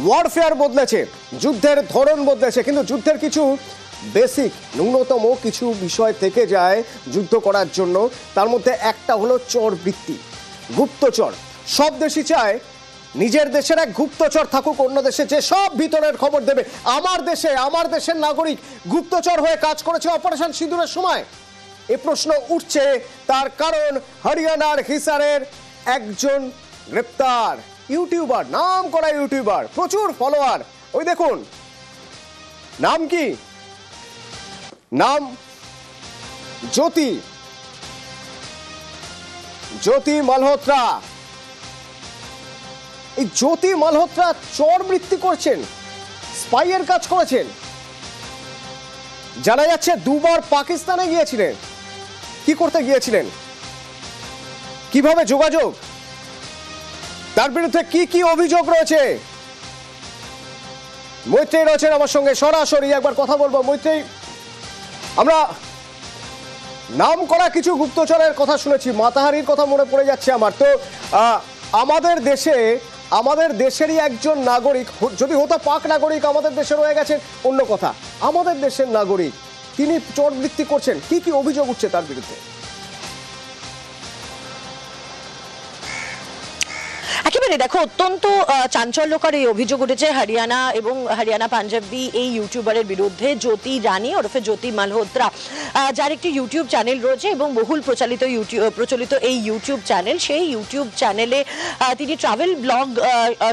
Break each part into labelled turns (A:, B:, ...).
A: Warfare বদলেছে, যুদ্ধের ধরন বদলেছে, কিন্তু যুদ্ধের কিছু বেসিক ন্যূনতম কিছু বিষয় থেকে যায় যুদ্ধ করার জন্য। তার মধ্যে একটা হলো চরবৃত্তি, গুপ্তচর। সব দেশই চায় নিজের দেশের এক গুপ্তচর থাকুক অন্য দেশে, যে সব ভিতরের খবর দেবে। আমার দেশের নাগরিক গুপ্তচর হয়ে কাজ করেছে অপারেশন সিঁদুরের সময়। এ প্রশ্ন উঠছে, তার কারণ হরিয়ানার হিসারের একজন গ্রেপ্তার ইউটিউবার, নাম করা ইউটিউবার, প্রচুর ফলোয়ার। ওই দেখুন, নাম কি? নাম জ্যোতি মালহোত্রা। এই জ্যোতি মালহোত্রা চরবৃত্তি করছেন, স্পাইয়ের কাজ করেছেন। জানা যাচ্ছে দুবার পাকিস্তানে গিয়েছিলেন। কি করতে গিয়েছিলেন, কিভাবে যোগাযোগ, তার বিরুদ্ধে কি কি অভিযোগ রয়েছে? মৈত্রেয়ী রয়েছেন আমার সঙ্গে, সরাসরি একবার কথা বলবো। মৈত্রেয়ী, আমরা নাম করা কিছু গুপ্তচরের কথা শুনেছি, মাতাহারির কথা মনে পড়ে যাচ্ছে আমার। তো আমাদের দেশেরই একজন নাগরিক, যদি হতো পাক নাগরিক, আমাদের দেশে রয়ে গেছেন অন্য কথা, আমাদের দেশের নাগরিক, তিনি চরবৃত্তি করছেন। কি কি অভিযোগ উঠছে তার বিরুদ্ধে?
B: একেবারে দেখো, অত্যন্ত চাঞ্চল্যকর এই অভিযোগ উঠেছে হরিয়ানা এবং হরিয়ানা পাঞ্জাবি এই ইউটিউবারের বিরুদ্ধে। জ্যোতি রানী ওরফে জ্যোতি মালহোত্রা, যার একটি ইউটিউব চ্যানেল রয়েছে এবং বহুল প্রচলিত এই ইউটিউব চ্যানেল, সেই ইউটিউব চ্যানেলে তিনি ট্রাভেল ব্লগ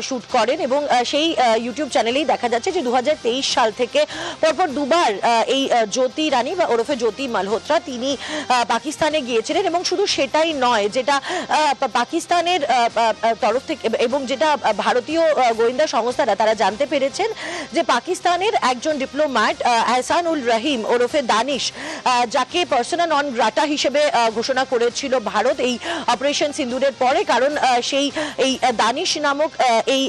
B: শুট করেন এবং সেই ইউটিউব চ্যানেলেই দেখা যাচ্ছে যে 2023 সাল থেকে পরপর দুবার এই জ্যোতি রানী বা ওরফে জ্যোতি মালহোত্রা তিনি পাকিস্তানে গিয়েছিলেন। এবং শুধু সেটাই নয়, যেটা পাকিস্তানের তরফ থেকে এবং যেটা ভারতীয় গোয়েন্দা সংস্থারা তারা জানতে পেরেছেন যে পাকিস্তানের একজন ডিপ্লোম্যাট এহসানুল রহিম ওরফে দানিশ, যাকে পার্সোনা নন গ্রাটা হিসেবে ঘোষণা করেছিল ভারত এই অপারেশন সিন্দুরের পরে, কারণ এই দানিশ নামক এই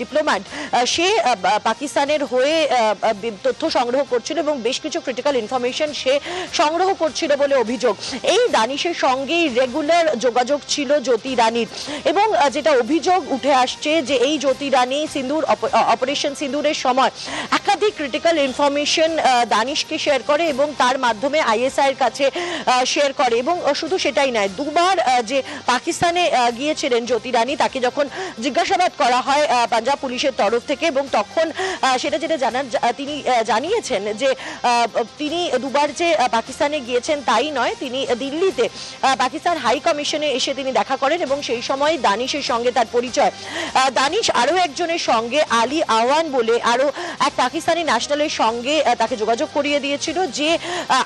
B: ডিপ্লোম্যাট সে পাকিস্তানের হয়ে তথ্য সংগ্রহ করছিল এবং বেশ কিছু ক্রিটিক্যাল ইনফরমেশন সে সংগ্রহ করছিল বলে অভিযোগ। এই দানিশের সঙ্গেই রেগুলার যোগাযোগ ছিল জ্যোতি রানীর। এবং যেটা অভিযোগ উঠে আসছে যে এই জ্যোতি রানী অপারেশন সিন্দুরের সময় একাধিক ক্রিটিক্যাল ইনফরমেশন দানিশকে শেয়ার করে এবং তার মাধ্যমে আইএসআই এর কাছে শেয়ার করে। এবং শুধু সেটাই নয়, দুবার যে পাকিস্তানে গিয়েছিলেন জ্যোতি রানী, তাকে যখন জিজ্ঞাসাবাদ করা হয় পাঞ্জাব পুলিশের তরফ থেকে, এবং তখন সেটা যেটা তিনি জানিয়েছেন যে তিনি দুবার যে পাকিস্তানে গিয়েছেন তাই নয়, তিনি দিল্লিতে পাকিস্তান হাই কমিশনে এসে তিনি দেখা করেন এবং সেই সময় দানিশের সঙ্গে তার পরিচয়। দানিশ আরো একজনের সঙ্গে, আলী আওয়ান বলে আরো এক পাকিস্তানি ন্যাশনালের সঙ্গে তাকে যোগাযোগ করিয়ে দিয়েছিল, যে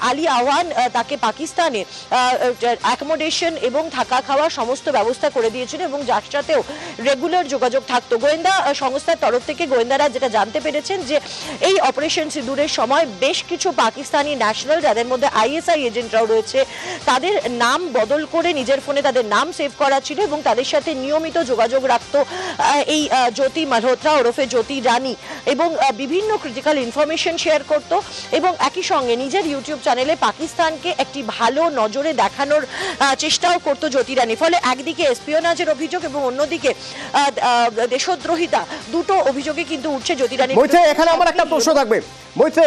B: আলী আওয়ান তাকে পাকিস্তানে অ্যাকোমোডেশন এবং থাকা খাওয়ার সমস্ত ব্যবস্থা করে দিয়েছিল এবং যার সাথেও রেগুলার যোগাযোগ থাকতো। গোয়েন্দা সংস্থার তরফ থেকে গোয়েন্দারা যেটা জানতে পেরেছেন যে এই অপারেশন সিঁদুরের সময় বেশ কিছু পাকিস্তানি ন্যাশনাল, যাদের মধ্যে আইএসআই এজেন্টরাও রয়েছে, তাদের নাম বদল করে নিজের ফোনে তাদের নাম সেভ করা ছিল এবং তাদের সাথে নিয়মিত যোগাযোগ রাখতো এই জ্যোতি মালহোত্রা ওরফে জ্যোতি রানী, এবং বিভিন্ন ক্রিটিক্যাল ইনফরমেশন শেয়ার করত এবং একই সঙ্গে নিজের ইউটিউব চ্যানেলে পাকিস্তানকে একটি ভালো নজরে দেখানোর চেষ্টাও করত জ্যোতি রানী। ফলে একদিকে এসপিওনাজের অভিযোগ এবং অন্যদিকে দেশদ্রোহিতা, দুটো অভিযোগে কিন্তু উঠছে জ্যোতি রানী।
A: এখানে আমার একটা প্রশ্ন থাকবে,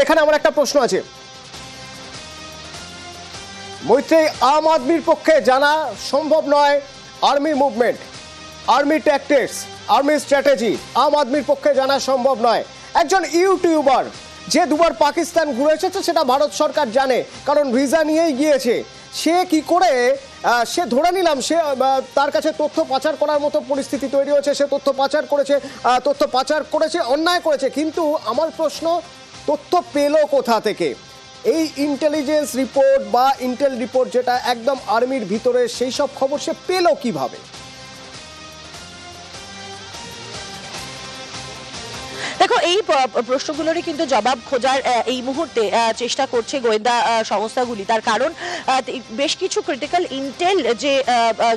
A: এখানে আমার একটা প্রশ্ন আছে। মৈত্রেয়ী, আম আদমির পক্ষে জানা সম্ভব নয় army movement, army tactics, army strategy আম আদমির পক্ষে জানা সম্ভব নয়। একজন ইউটিউবার যে দুবার পাকিস্তান ঘুরে এসেছে সেটা ভারত সরকার জানে, কারণ ভিসা নিয়েই গিয়েছে। সে কি করে, সে ধরে নিলাম সে তার কাছে তথ্য পাচার করার মতো পরিস্থিতি তৈরি হয়েছে, সে তথ্য পাচার করেছে, অন্যায় করেছে, কিন্তু আমার প্রশ্ন, তথ্য পেল কোথা থেকে? এই ইন্টেলিজেন্স রিপোর্ট বা ইন্টেল রিপোর্ট যেটা একদম আর্মির ভিতরে, সেই সব খবর সে পেল কিভাবে?
B: দেখো এই প্রশ্নগুলোরই কিন্তু জবাব খোঁজার এই মুহূর্তে চেষ্টা করছে গোয়েন্দা সংস্থাগুলি। তার কারণ বেশ কিছু ক্রিটিক্যাল ইন্টেল যে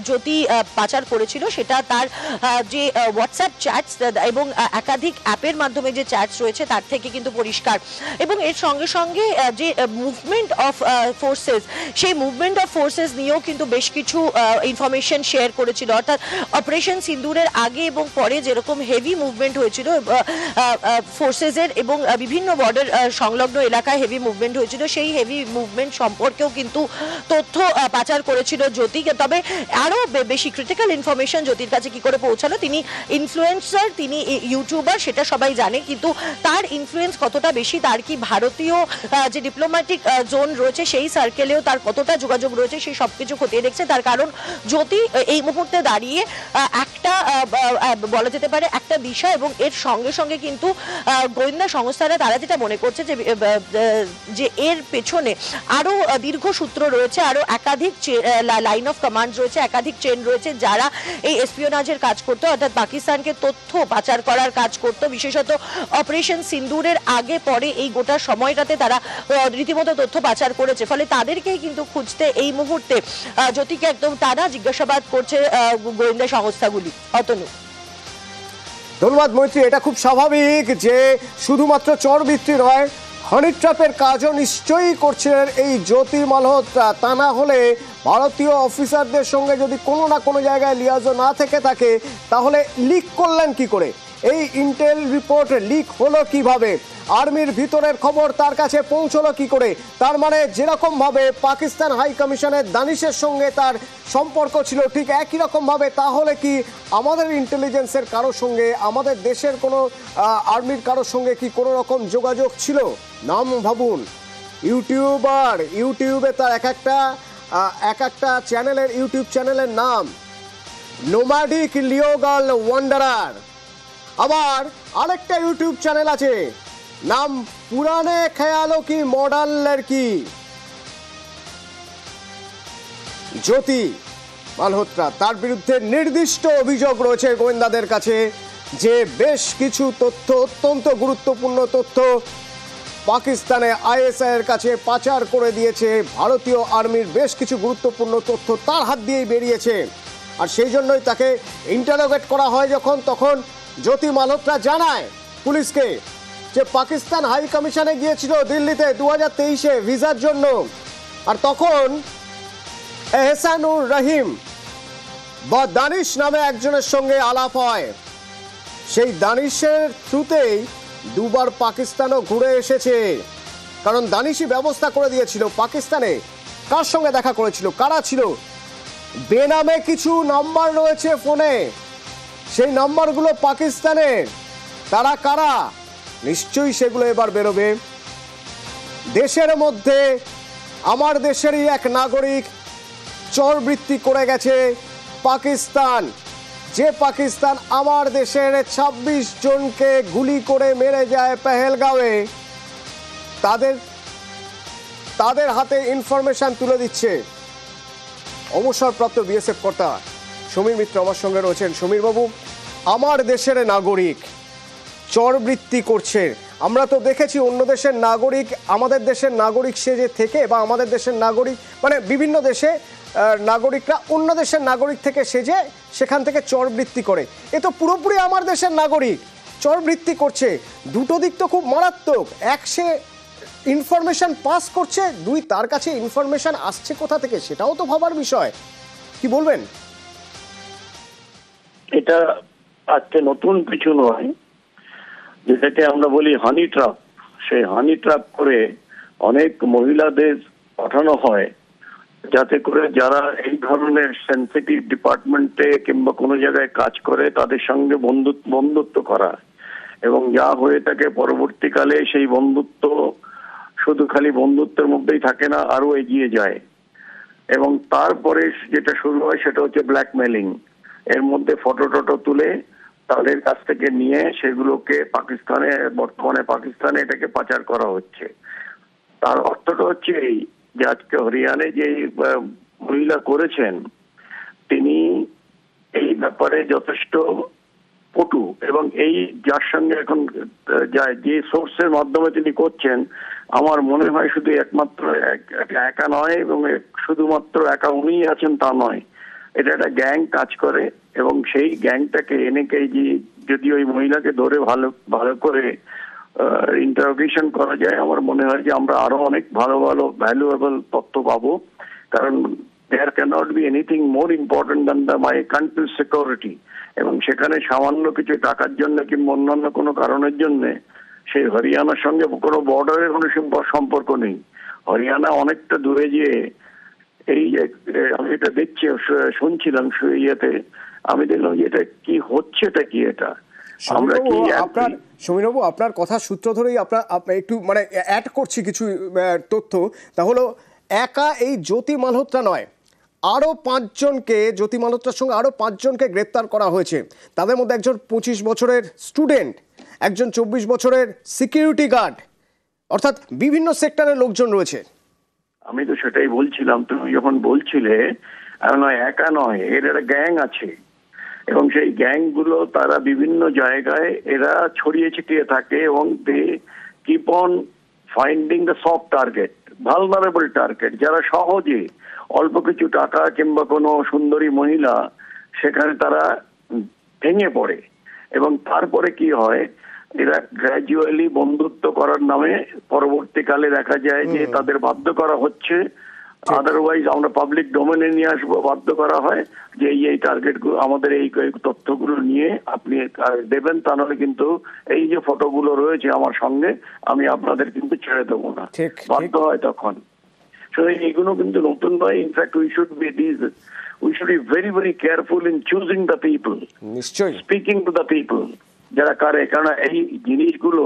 B: জ্যোতি পাচার করেছিল সেটা তার যে হোয়াটসঅ্যাপ চ্যাটস এবং একাধিক অ্যাপের মাধ্যমে যে চ্যাটস রয়েছে তার থেকে কিন্তু পরিষ্কার। এবং এর সঙ্গে সঙ্গে যে মুভমেন্ট অফ ফোর্সেস, সেই মুভমেন্ট অফ ফোর্সেস নিয়েও কিন্তু বেশ কিছু ইনফরমেশন শেয়ার করেছিল। অর্থাৎ অপারেশন সিন্দুরের আগে এবং পরে যেরকম হেভি মুভমেন্ট হয়েছিল ফোর্সেসের এবং বিভিন্ন বর্ডার সংলগ্ন এলাকায় হেভি মুভমেন্ট হয়েছিল, সেই হেভি মুভমেন্ট সম্পর্কেও কিন্তু তথ্য পাচার করেছিল জ্যোতি। তবে আরও বেশি ক্রিটিক্যাল ইনফরমেশন জ্যোতির কাছে কি করে পৌঁছালো, তিনি ইনফ্লুয়েন্সার, তিনি ইউটিউবার, সেটা সবাই জানে, কিন্তু তার ইনফ্লুয়েন্স কতটা বেশি, তার কি ভারতীয় যে ডিপ্লোম্যাটিক জোন রয়েছে সেই সার্কেলেও তার কতটা যোগাযোগ রয়েছে, সেই সব কিছু খতিয়ে দেখছে। তার কারণ জ্যোতি এই মুহূর্তে দাঁড়িয়ে একটা বলা যেতে পারে একটা দিশা, এবং এর সঙ্গে সঙ্গে কিন্তু গোয়েন্দা সংস্থারা তারা যেটা মনে করছে যে এর পেছনে আরো দীর্ঘ সূত্র রয়েছে, আরো একাধিক লাইন অফ কমান্ড রয়েছে, একাধিক চেন রয়েছে যারা এই এসপিওনাজের কাজ করতো, অর্থাৎ পাকিস্তানকে তথ্য পাচার করার কাজ করতো। বিশেষত অপারেশন সিন্দুরের আগে পরে এই গোটা সময়টাতে তারা রীতিমতো তথ্য পাচার করেছে। ফলে তাদেরকেই কিন্তু খুঁজতে এই মুহূর্তে জ্যোতিকে একদম টানা জিজ্ঞাসাবাদ করছে গোয়েন্দা সংস্থাগুলি। অতনু,
A: ধন্যবাদ মৈত্রী। এটা খুব স্বাভাবিক যে শুধুমাত্র চরবৃত্তি নয়, হানি ট্র্যাপের কাজও নিশ্চয়ই করছিলেন এই জ্যোতি মালহোত্রা। তা না হলে ভারতীয় অফিসারদের সঙ্গে যদি কোনো না কোনো জায়গায় লিয়াজও না থেকে থাকে তাহলে লিক করলেন কি করে? এই ইন্টেল রিপোর্ট লিক হলো কিভাবে? আর্মির ভিতরের খবর তার কাছে পৌঁছলো কি করে? তার মানে যেরকম ভাবে পাকিস্তান হাই কমিশনের দানিশের সঙ্গে তার সম্পর্ক ছিল ঠিক একই রকম ভাবে তাহলে কি আমাদের ইন্টেলিজেন্সের কারোর সঙ্গে, আমাদের দেশের কোনো আর্মির কারোর সঙ্গে কি কোনো রকম যোগাযোগ ছিল? নাম ভাবুন, ইউটিউবার, ইউটিউবে তার এক একটা চ্যানেলের, ইউটিউব চ্যানেলের নাম নোম্যাডিক লিওগাল ওয়ান্ডারার। আবার আরেকটা ইউটিউব চ্যানেল আছে, নাম পুরানে খেয়ালো কি মডার্ন লড়কি। জ্যোতি মালহোত্রা, তার বিরুদ্ধে নির্দিষ্ট অভিযোগ রয়েছে গোয়েন্দাদের কাছে যে বেশ কিছু তথ্য, অত্যন্ত গুরুত্বপূর্ণ তথ্য পাকিস্তানে আইএসআই এর কাছে পাচার করে দিয়েছে। ভারতীয় আর্মির বেশ কিছু গুরুত্বপূর্ণ তথ্য তার হাত দিয়েই বেরিয়েছে। আর সেই জন্যই তাকে ইন্টারোগেট করা হয় যখন, তখন জ্যোতি মালহোত্রা জানায় পুলিশকে যে পাকিস্তান হাই কমিশনে গিয়েছিল দিল্লিতে 2023-এ ভিসার জন্য। আর তখন এহসানুর রহিম বা দানিশ নামে একজনের সঙ্গে আলাপ হয়। সেই দানিশের থ্রুতেই দুবার পাকিস্তানও ঘুরে এসেছে, কারণ দানিশই ব্যবস্থা করে দিয়েছিল পাকিস্তানে কার সঙ্গে দেখা করেছিল, কারা ছিল। বেনামে কিছু নাম্বার রয়েছে ফোনে, সেই নাম্বারগুলো পাকিস্তানের। তারা কারা নিশ্চয়ই সেগুলো এবার বেরোবে। দেশের মধ্যে আমার দেশেরই এক নাগরিক চরবৃত্তি করে গেছে পাকিস্তান, যে পাকিস্তান আমার দেশের 26 জনকে গুলি করে মেরে যায় পেহেলগাঁওয়ে, তাদের হাতে ইনফরমেশন তুলে দিচ্ছে অবসরপ্রাপ্ত বিএসএফ কর্তা সমীর মিত্র আমার সঙ্গে রয়েছেন। সমীর বাবু, আমার দেশের নাগরিক চরবৃত্তি করছে, আমরা তো দেখেছি অন্য দেশের নাগরিক আমাদের দেশের নাগরিক সেজে থেকে, বা আমাদের দেশের নাগরিক মানে বিভিন্ন দেশে নাগরিকরা অন্য দেশের নাগরিক থেকে সেজে সেখান থেকে চরবৃত্তি করে। এ তো পুরোপুরি আমার দেশের নাগরিক চরবৃত্তি করছে। দুটো দিক তো খুব মারাত্মক। এক, সে ইনফরমেশন পাস করছে, দুই, তার কাছে ইনফরমেশন আসছে কোথা থেকে সেটাও তো ভাবার বিষয়। কি বলবেন?
C: এটা আজকে নতুন কিছু নয়, যেটাকে আমরা বলি হানি ট্র্যাপ। সেই হানি ট্র্যাপ করে অনেক মহিলাদের পাঠানো হয় যাতে করে যারা এই ধরনের সেন্সিটিভ ডিপার্টমেন্টে কিংবা কোনো জায়গায় কাজ করে তাদের সঙ্গে বন্ধুত্ব করা, এবং যা হয়ে থাকে পরবর্তীকালে সেই বন্ধুত্ব শুধু খালি বন্ধুত্বের মধ্যেই থাকে না, আরো এগিয়ে যায়। এবং তারপরে যেটা শুরু হয় সেটা হচ্ছে ব্ল্যাকমেলিং। এর মধ্যে ফটো টটো তুলে তাদের কাছ থেকে নিয়ে সেগুলোকে বর্তমানে পাকিস্তানে এটাকে পাচার করা হচ্ছে। তার অর্থটা হচ্ছে এই যে আজকে হরিয়ানায় যে মহিলা করেছেন তিনি এই ব্যাপারে যথেষ্ট পটু, এবং এই যার সঙ্গে এখন যে সোর্সের মাধ্যমে তিনি করছেন, আমার মনে হয় শুধু একমাত্র একা নয়, এবং শুধুমাত্র একা উনিই আছেন তা নয়, এটা একটা গ্যাং কাজ করে। এবং সেই গ্যাংটাকে যদি ওই মহিলাকে ধরে ভালো ভালো করে ইন্টারোগেশন করা যায়, আমার মনে হয় যে আমরা আরো অনেক ভালো ভালো ভ্যালুয়েবল তথ্য পাবো। কারণ there cannot be anything more important than my কান্ট্রির সিকিউরিটি। এবং সেখানে সামান্য কিছু টাকার জন্য কিংবা অন্যান্য কোনো কারণের জন্য সেই হরিয়ানার সঙ্গে কোনো বর্ডারের কোনো সম্পর্ক নেই। হরিয়ানা অনেকটা দূরে গিয়ে এই আমি এটা দেখছি, শুনছিলাম ইয়েতে, আমি দেখলাম যে এটা কি হচ্ছে, এটা কি, এটা আমরা কি
A: সমীরবাবু আপনার কথা সূত্র ধরেই আপনার একটু মানে অ্যাড করছি কিছু তথ্য। তাহলে একা এই জ্যোতি মালহোত্রা নয়, আরও 5 জনকে, জ্যোতি মালহোত্রার সঙ্গে আরও 5 জনকে গ্রেপ্তার করা হয়েছে। তাদের মধ্যে একজন 25 বছরের স্টুডেন্ট, একজন 24 বছরের সিকিউরিটি গার্ড, অর্থাৎ বিভিন্ন সেক্টরের লোকজন রয়েছে।
C: আমি তো সেটাই বলছিলাম, তুমি যখন বলছিলে একা নয়, এর একটা গ্যাং আছে, এবং সেই গ্যাংগুলো তারা বিভিন্ন জায়গায় এরা ছড়িয়ে ছিটিয়ে থাকে, এবং they keep on finding the soft target, vulnerable target, যারা সহজে অল্প কিছু টাকা কিংবা কোনো সুন্দরী মহিলা সেখানে তারা ভেঙে পড়ে। এবং তারপরে কি হয়, এরা গ্র্যাজুয়ালি বন্ধুত্ব করার নামে পরবর্তীকালে দেখা যায় যে তাদের বাধ্য করা হচ্ছে, আদারওয়াইজ আমরা পাবলিক ডোমেনে নিয়ে আসবো, বাধ্য করা হয় যে এই টার্গেট গুলো, আমাদের এই তথ্যগুলো নিয়ে আপনি দেবেন, তা নাহলে কিন্তু এই যে ফটোগুলো রয়েছে আমার সঙ্গে, আমি আপনাদের কিন্তু ছেড়ে দেবো না, বাধ্য হয় তখন। এগুলো কিন্তু নতুন নয়। In fact we should be very very careful in choosing the people,
A: নিশ্চয়ই
C: স্পিকিং টু দ্য পিপল যারা করে। কারণ এই জিনিসগুলো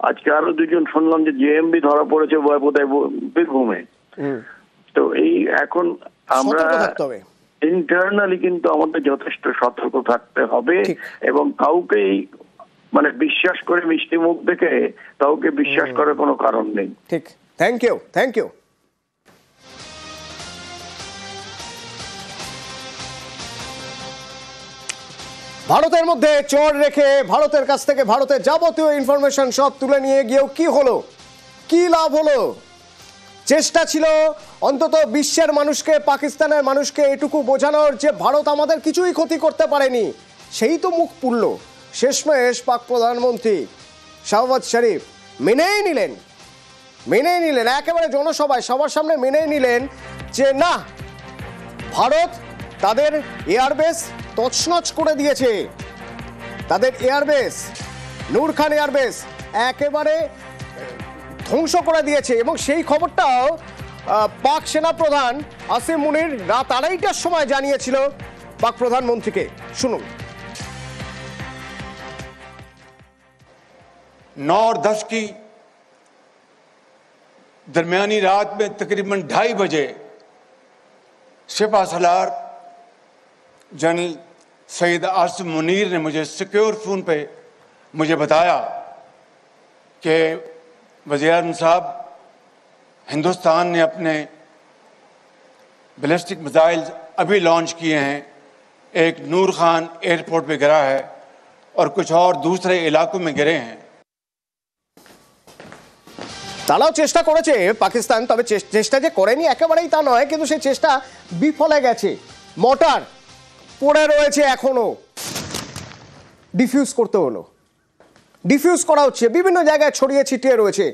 C: আজকে আরো 2 জন শুনলাম যে জেএমবি ধরা পড়েছে বোধহয় বীরভূমে। তো এই এখন আমরা ইন্টারনালি কিন্তু আমাদের যথেষ্ট সতর্ক থাকতে হবে, এবং কাউকে মানে বিশ্বাস করে মিষ্টি মুখ দেখে কাউকে বিশ্বাস করার কোনো কারণ নেই।
A: ঠিক, থ্যাংক ইউ। ভারতের মধ্যে চোর রেখে ভারতের কাছ থেকে ভারতের যাবতীয় ইনফরমেশন সব তুলে নিয়ে গিয়েও কি হলো, কি লাভ হলো? চেষ্টা ছিল অন্তত বিশ্বের মানুষকে, পাকিস্তানের মানুষকে এটুকু বোঝানোর যে ভারত আমাদের কিছুই ক্ষতি করতে পারেনি, সেই তো মুখ পুড়ল। শেষমেশ পাক প্রধানমন্ত্রী শাহবাজ শরীফ মেনেই নিলেন একেবারে জনসভায় সবার সামনে মেনেই নিলেন যে না, ভারত তাদের এয়ারবেস তছনছ করে দিয়েছে, তাদের এয়ারবেস, নূর খান এয়ারবেস একেবারে ধ্বংস করে দিয়েছে। এবং সেই খবরটাও পাক সেনাপ্রধান আসিম মুনির রাত 2:30টার সময় জানিয়েছিল পাক প্রধানমন্ত্রীকে। শুনুন।
D: 9 और 10 की दरमियानी रात में तकरीबन 2:30 बजे सिपा सलार जनरल सईद आसिम मुनीर ने मुझे सिक्योर फोन पे मुझे बताया कि वज़ीर-ए-आज़म साहब, हिंदुस्तान ने अपने बैलिस्टिक मिसाइल अभी लॉन्च किए हैं, एक नूर खान एयरपोर्ट पे गिरा है और कुछ और दूसरे इलाकों में गिरे हैं।
A: তারাও চেষ্টা করেছে পাকিস্তান, তবে চেষ্টা যে করেনি একেবারেই তা নয়, কিন্তু সেই চেষ্টা বিফলে গেছে। মর্টার পড়ে রয়েছে, এখনো ডিফিউজ করতে হলো, ডিফিউজ করা হচ্ছে, বিভিন্ন জায়গায় ছড়িয়ে ছিটিয়ে রয়েছে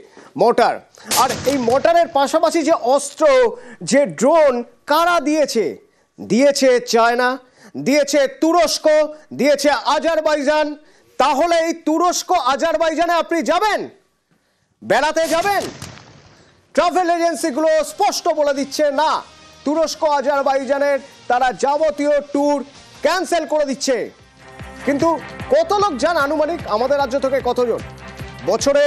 A: মর্টার। আর এই মর্টারের পাশাপাশি যে অস্ত্র, যে ড্রোন কারা দিয়েছে চায়না, দিয়েছে তুরস্ক, দিয়েছে আজারবাইজান। তাহলে এই তুরস্ক আজারবাইজানে আপনি যাবেন, বেড়াতে যাবেন? ট্রাভেল এজেন্সিগুলো স্পষ্ট বলে দিচ্ছে না, তুরস্ক আজারবাইজানের তারা যাবতীয় ট্যুর ক্যান্সেল করে দিচ্ছে। কিন্তু কত লোক যান আনুমানিক আমাদের রাজ্য থেকে? কতজন বছরে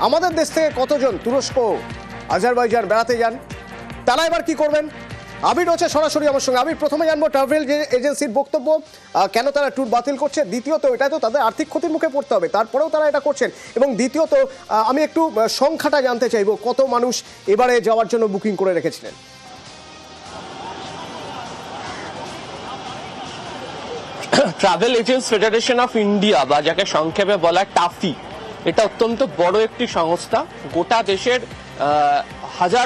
A: আমাদের দেশ থেকে কতজন তুরস্ক আজারবাইজান বেড়াতে যান? তারা এবার কি করবেন? আবির হচ্ছে সরাসরি আমার সঙ্গে। আবির, প্রথমে জানবো ট্রাভেল এজেন্সির বক্তব্য, কেন তারা ট্যুর বাতিল করছে। দ্বিতীয়ত, এটা তো তাদের আর্থিক ক্ষতির মুখে পড়তে হবে, তারপরেও তারা এটা করছেন। এবং দ্বিতীয়ত, আমি একটু সংখ্যাটা জানতে চাইবো, কত মানুষ এবারে যাওয়ার জন্য বুকিং করে রেখেছিলেন?
E: Travel agents federation of India বা যাকে সংক্ষেপে বলা টাফি, এটা অত্যন্ত বড় একটি সংস্থা। গোটা দেশের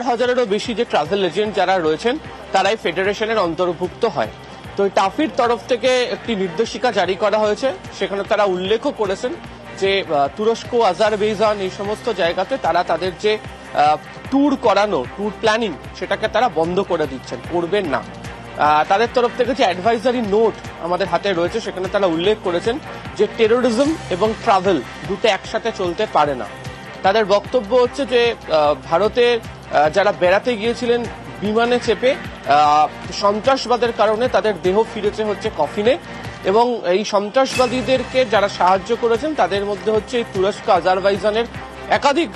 E: হাজারেরও বেশি যে ট্রাভেল এজেন্ট যারা রয়েছেন তারা এই ফেডারেশনের অন্তর্ভুক্ত হয়। তো এই টাফির তরফ থেকে একটি নির্দেশিকা জারি করা হয়েছে, সেখানে তারা উল্লেখও করেছেন যে তুরস্ক, আজারবাইজান এই সমস্ত জায়গাতে তারা তাদের যে ট্যুর করানো, ট্যুর প্ল্যানিং, সেটাকে তারা বন্ধ করে দিচ্ছেন, করবেন না। তাদের তরফ থেকে যে অ্যাডভাইজারি নোট আমাদের হাতে রয়েছে সেখানে তারা উল্লেখ করেছেন যে টেরোরিজম এবং ট্রাভেল দুটো একসাথে চলতে পারে না। তাদের বক্তব্য হচ্ছে যে ভারতে যারা বেড়াতে গিয়েছিলেন বিমানে চেপে, সন্ত্রাসবাদের কারণে তাদের দেহ ফিরেছে হচ্ছে কফিনে, এবং এই সন্ত্রাসবাদীদেরকে যারা সাহায্য করেছেন তাদের মধ্যে হচ্ছে এই তুরস্ক, আজারবাইজানের একাধিক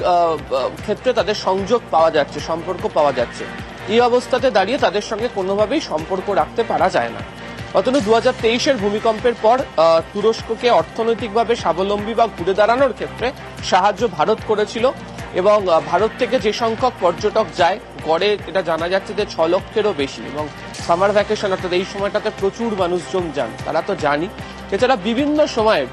E: ক্ষেত্রে তাদের সংযোগ পাওয়া যাচ্ছে, সম্পর্ক পাওয়া যাচ্ছে। এই অবস্থাতে দাঁড়িয়ে তাদের সঙ্গে কোনোভাবেই সম্পর্ক রাখতে পারা যায় না। অতএব 2023-এর ভূমিকম্পের পর তুরস্ককে অর্থনৈতিকভাবে স্বাবলম্বী বা ঘুরে দাঁড়ানোর ক্ষেত্রে সাহায্য ভারত করেছিল, এবং ভারত থেকে যে সংখ্যক পর্যটক যায় গড়ে এটা জানা যাচ্ছে যে 6 লক্ষেরও বেশি, এবং সামার ভ্যাকেশন অর্থাৎ এই সময়টাতে প্রচুর মানুষজন যান, তারা তো জানি। এছাড়া বিভিন্ন সময়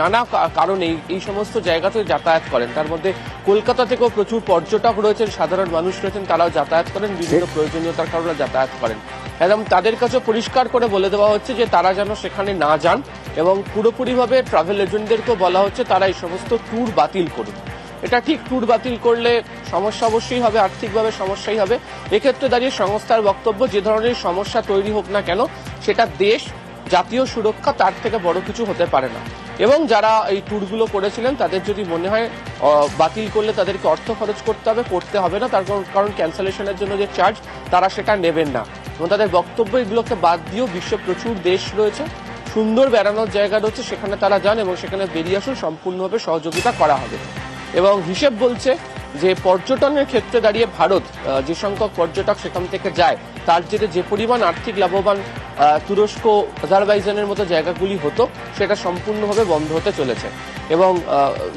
E: নানা কারণে এই সমস্ত জায়গাতে যাতায়াত করেন। তার মধ্যে কলকাতা থেকেও প্রচুর পর্যটক রয়েছেন, সাধারণ মানুষ রয়েছেন, তারাও যাতায়াত করেন, বিভিন্ন প্রয়োজনীয়তার কারণে যাতায়াত করেন। একদম তাদের কাছে পরিষ্কার করে বলে দেওয়া হচ্ছে যে তারা যেন সেখানে না যান, এবং পুরোপুরিভাবে ট্রাভেল এজেন্টদেরকেও বলা হচ্ছে তারা এই সমস্ত ট্যুর বাতিল করুন। এটা ঠিক, ট্যুর বাতিল করলে সমস্যা অবশ্যই হবে, আর্থিকভাবে সমস্যাই হবে। এক্ষেত্রে দাঁড়িয়ে সংস্থার বক্তব্য, যে ধরনের সমস্যা তৈরি হোক না কেন সেটা দেশ, জাতীয় সুরক্ষা, তার থেকে বড় কিছু হতে পারে না। এবং যারা এই ট্যুরগুলো করেছিলেন তাদের যদি মনে হয় বাতিল করলে তাদেরকে অর্থ খরচ করতে হবে, করতে হবে না, তার কারণ ক্যান্সেলেশনের জন্য যে চার্জ তারা সেটা নেবেন না। এবং তাদের বক্তব্য, এগুলোকে বাদ দিয়েও বিশ্বে প্রচুর দেশ রয়েছে, সুন্দর বেড়ানোর জায়গা রয়েছে, সেখানে তারা যান এবং সেখানে বেরিয়ে আসুন, সম্পূর্ণভাবে সহযোগিতা করা হবে। এবং হিসেব বলছে যে পর্যটনের ক্ষেত্রে দাঁড়িয়ে ভারত যে সংখ্যক পর্যটক সেখান থেকে যায় তার জেরে যে পরিমাণ আর্থিক লাভবান তুরস্ক, আজারবাইজানের মতো জায়গাগুলি হতো সেটা সম্পূর্ণভাবে বন্ধ হতে চলেছে। এবং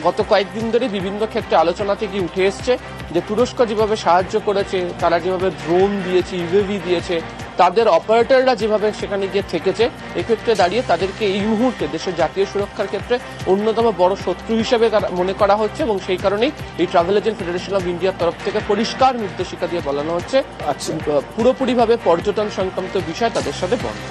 E: গত কয়েকদিন ধরে বিভিন্ন ক্ষেত্রে আলোচনা থেকে উঠে এসছে যে তুরস্ক যেভাবে সাহায্য করেছে, তারা যেভাবে ড্রোন দিয়েছে, ইউএভি দিয়েছে, তাদের অপারেটররা যেভাবে সেখানে গিয়ে থেকেছে, এক্ষেত্রে দাঁড়িয়ে তাদেরকে এই মুহূর্তে দেশের জাতীয় সুরক্ষার ক্ষেত্রে অন্যতম বড় শত্রু হিসেবে মনে করা হচ্ছে, এবং সেই কারণেই এই ট্রাভেল এজেন্ট ফেডারেশন অফ ইন্ডিয়ার তরফ থেকে পরিষ্কার নির্দেশিকা দিয়ে বলানো হচ্ছে পুরোপুরিভাবে পর্যটন সংক্রান্ত বিষয় তাদের সাথে বন্ধ।